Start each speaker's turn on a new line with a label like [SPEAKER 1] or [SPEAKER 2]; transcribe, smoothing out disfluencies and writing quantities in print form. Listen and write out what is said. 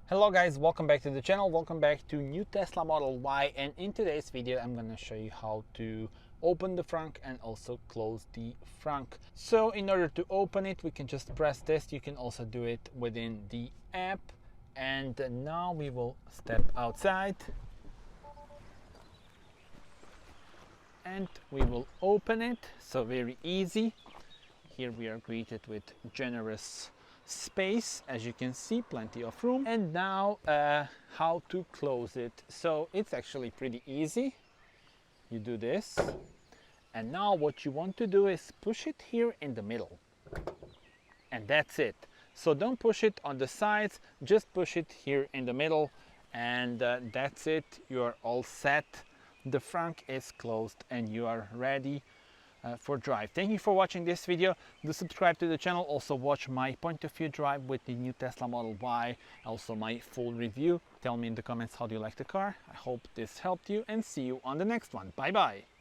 [SPEAKER 1] Hello guys, welcome back to the channel, welcome back to new Tesla Model Y, and in today's video I'm going to show you how to open the frunk and also close the frunk. So in order to open it we can just press this. You can also do it within the app, and now we will step outside and we will open it. So very easy. Here we are greeted with generous space, as you can see, plenty of room. And now how to close it. So it's actually pretty easy. You do this, and now what you want to do is push it here in the middle, and that's it. So don't push it on the sides, just push it here in the middle, and that's it. You're all set. The frunk is closed and you are ready for drive. Thank you for watching this video. Do subscribe to the channel. Also watch my point of view drive with the new Tesla Model Y, also my full review. Tell me in the comments how do you like the car. I hope this helped you, and see you on the next one. Bye bye.